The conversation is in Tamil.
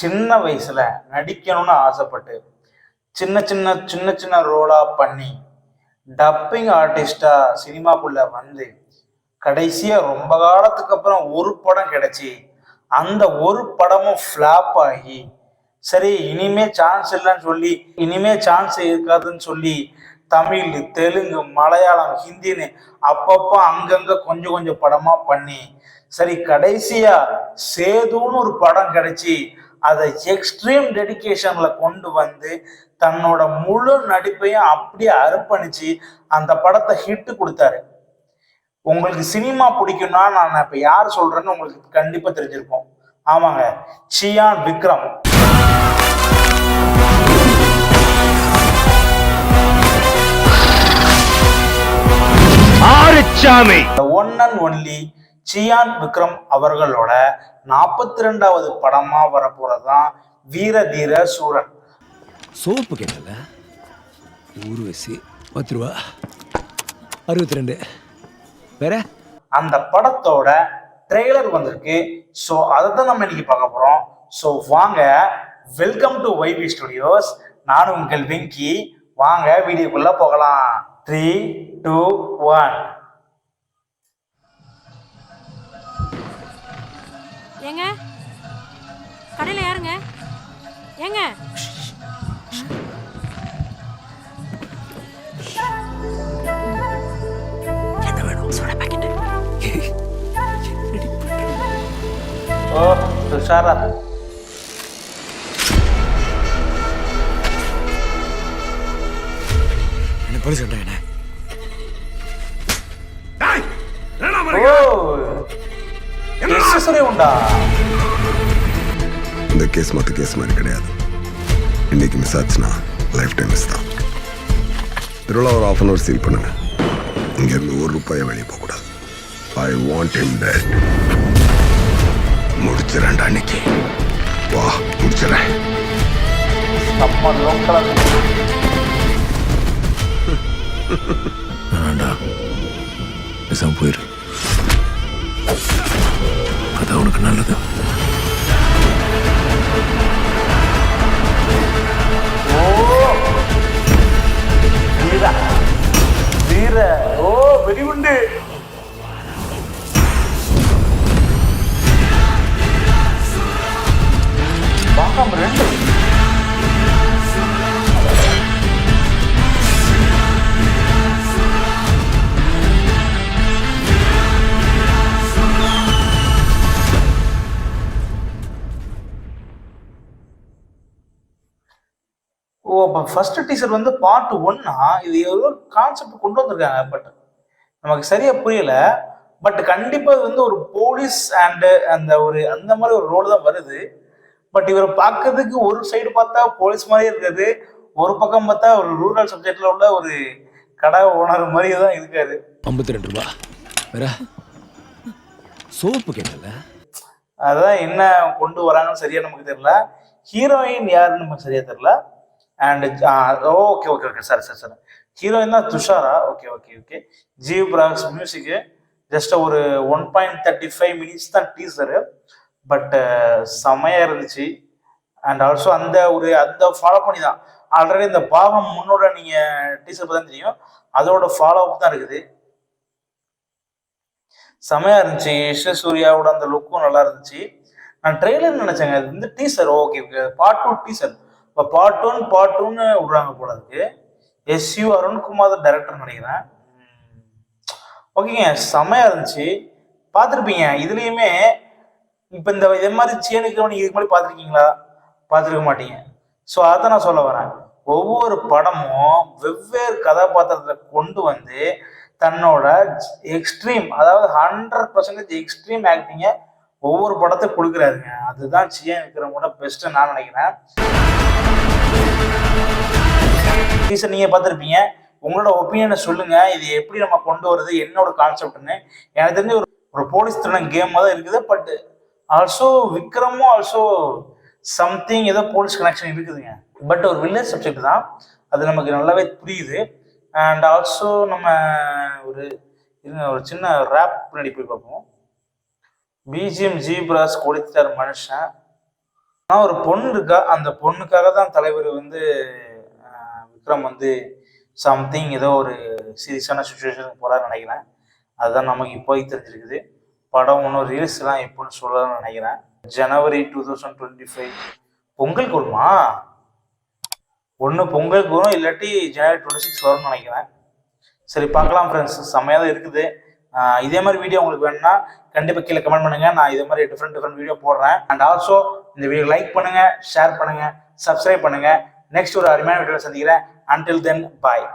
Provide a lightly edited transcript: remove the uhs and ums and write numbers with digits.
சின்ன வயசுல நடிக்கணும்னு ஆசைப்பட்டு சின்ன சின்ன சின்ன சின்ன ரோலா பண்ணி டப்பிங் ஆர்டிஸ்டா சினிமாக்குள்ள வந்து கடைசியா ரொம்ப காலத்துக்கு அப்புறம் ஒரு படம் கிடைச்சி அந்த ஒரு படமும் ஃப்ளாப் ஆகி சரி இனிமே சான்ஸ் இல்லைன்னு சொல்லி இனிமே சான்ஸ் இருக்காதுன்னு சொல்லி தமிழ் தெலுங்கு மலையாளம் ஹிந்தின்னு அப்பப்போ அங்கங்க கொஞ்சம் கொஞ்சம் படமா பண்ணி சரி கடைசியா சேதுன்னு ஒரு படம் கிடைச்சி அதை எக்ஸ்ட்ரீம் டெடிகேஷன்ல கொண்டு வந்து தன்னோட முழு நடிப்பையும் அப்படியே அர்ப்பணிச்சு அந்த படத்தை ஹிட் கொடுத்தாரு. உங்களுக்கு சினிமா பிடிக்கும்னா நான் இப்ப யார் சொல்றேன்னு உங்களுக்கு கண்டிப்பா தெரிஞ்சிருக்கும். ஆமாங்க, Chiyaan Vikram. One and only Chiyaan Vikram அவர்களோட 42வது படமா வரப்போறதுதான் வீர தீர சூரன். சோப்பு கேட்டல ஊர்வசி 10 ரூபா 62 வேற. அந்த படத்தோட ட்ரெய்லர் வந்திருக்கு. ஸோ அதை தான் நம்ம இன்னைக்கு பார்க்க போறோம். ஸோ வாங்க, வெல்கம் டு வைவி ஸ்டுடியோஸ். நான் உங்கள் வெங்கி. வாங்க வீடியோக்குள்ள போகலாம். 3, 2, 1. ஏங்க கடையில் யாருங்க? ஏங்க என்ன வேணும்? Soda packet. ஓ துஷாரா, என்ன போலீஸ் கண்டா என்ன? உண்டா? இந்த கேஸ் மற்ற கேஸ் மாதிரி கிடையாது. இன்னைக்கு மிஸ் ஆச்சுன்னா லைஃப் டைம் மிஸ் தான். திருவிழா ஒரு 1/2 hour சீல் பண்ணுங்க. இங்கேருந்து ₹1 வெளியே போகக்கூடாது. I want him dead. முடிச்சிடறேன்டா அன்னைக்கு. வா முடிச்சிடறேன். வேண்டாம், பேசாம போயிரு. அதான் உனக்கு நல்லது. ஓ வெடிகுண்டு. பாகம் 2. ஓ அப்போ ஃபர்ஸ்ட் டீசர் வந்து பார்ட் 1. இது ஏதோ கான்செப்ட் கொண்டு வந்திருக்காங்க. பட் நமக்கு சரியா புரியல. பட் கண்டிப்பா இது வந்து ஒரு போலீஸ் அண்ட் அந்த மாதிரி ஒரு ரோல் தான் வருது. பட் இவரை பார்க்கறதுக்கு ஒரு சைடு பார்த்தா போலீஸ் மாதிரி இருக்குது, ஒரு பக்கம் பார்த்தா ஒரு ரூரல் சப்ஜெக்ட்ல உள்ள ஒரு கடை ஓனர் மாதிரி தான் இருக்காரு. 52 ரூபா வேற. சோப்பு கேட்டல. அதான் என்ன கொண்டு வராங்கன்னு சரியா நமக்கு தெரியல. ஹீரோயின் யாருன்னு நமக்கு சரியா தெரியல. And okay okay okay sir sir sir heroine தான் துஷாரா. Okay okay okay. ஜீவ் பிராக்ஸ் மியூசிக்கு. ஜஸ்ட் ஒரு 1.35 minutes தான் டீசரு. பட் செமையா இருந்துச்சு. அண்ட் ஆல்சோ அந்த ஃபாலோ பண்ணி தான் ஆல்ரெடி இந்த பாகம் முன்னோட நீங்க டீசர் தான் தெரியும், அதோட ஃபாலோ அப் தான் இருக்குது. செமையா இருந்துச்சு. சூர்யாவோட அந்த லுக்கும் நல்லா இருந்துச்சு. நான் ட்ரெய்லர் நினைச்சேங்க, இது வந்து teaser. Okay okay, part 2 teaser. இப்போ பார்ட் 1 விடுறாங்க போல இருக்கு. SU அருண்குமார் டைரக்டர் நினைக்கிறேன். ஓகேங்க, செமையா இருந்துச்சு. பார்த்துருப்பீங்க இதுலேயுமே. இப்போ இதே மாதிரி சேனுக்கு நீங்கள் இதுக்கு முன்னாடி பார்த்துருக்கீங்களா? பார்த்துருக்க மாட்டீங்க. ஸோ அதை நான் சொல்ல வரேன். ஒவ்வொரு படமும் வெவ்வேறு கதாபாத்திரத்தை கொண்டு வந்து தன்னோட எக்ஸ்ட்ரீம், அதாவது 100% எக்ஸ்ட்ரீம் ஆக்டிங்கை ஒவ்வொரு படத்தை கொடுக்குறாருங்க. அதுதான் சியான் விக்ரமோட பெஸ்ட்டு நான் நினைக்கிறேன். டீசர் நீங்க பார்த்துருப்பீங்க. உங்களோட ஒப்பீனியனை சொல்லுங்க. இது எப்படி நம்ம கொண்டு வருது, என்னோட கான்செப்ட்னு. எனக்கு தெரிஞ்ச ஒரு போலீஸ் திருடன் கேம் தான் இருக்குது. பட் ஆல்சோ விக்ரமும் ஆல்சோ சம்திங் ஏதோ போலீஸ் கனெக்ஷன் இருக்குதுங்க. பட் ஒரு வில்லேஜ் சப்ஜெக்ட் தான், அது நமக்கு நல்லாவே புரியுது. அண்ட் ஆல்சோ நம்ம ஒரு சின்ன ரேப் பின்னாடி போய் பார்ப்போம். பிஜிஎம் ஜி பிராஸ் கொடுத்தார் மனுஷன். ஆனால் ஒரு பொண்ணு இருக்கா, அந்த பொண்ணுக்காக தான் தலைவர் வந்து விக்ரம் வந்து சம்திங் ஏதோ ஒரு சீரியஸான சுச்சுவேஷனுக்கு போகிறான்னு நினைக்கிறேன். அதுதான் நமக்கு இப்போதைக்கு தெரிஞ்சிருக்குது. படம் ஒன்றும் ரீல்ஸ்லாம் எப்போன்னு சொல்லலாம்னு நினைக்கிறேன். ஜனவரி 2025 பொங்கலுக்கு வருமா? ஒன்று பொங்கலுக்கு வரும், இல்லாட்டி ஜனவரி 26 வரும்னு நினைக்கிறேன். சரி பார்க்கலாம் ஃப்ரெண்ட்ஸ், செம்மையாக தான் இருக்குது. இதே மாதிரி வீடியோ உங்களுக்கு வேணும்னா கண்டிப்பாக கீழே கமெண்ட் பண்ணுங்கள். நான் இதே மாதிரி டிஃப்ரெண்ட் வீடியோ போடுறேன். அண்ட் ஆல்சோ இந்த வீடியோ லைக் பண்ணுங்கள், ஷேர் பண்ணுங்கள், சப்ஸ்கிரைப் பண்ணுங்கள். நெக்ஸ்ட் ஒரு அருமையான வீடியோவில் சந்திக்கிறேன். அன்டில் தென் பாய்.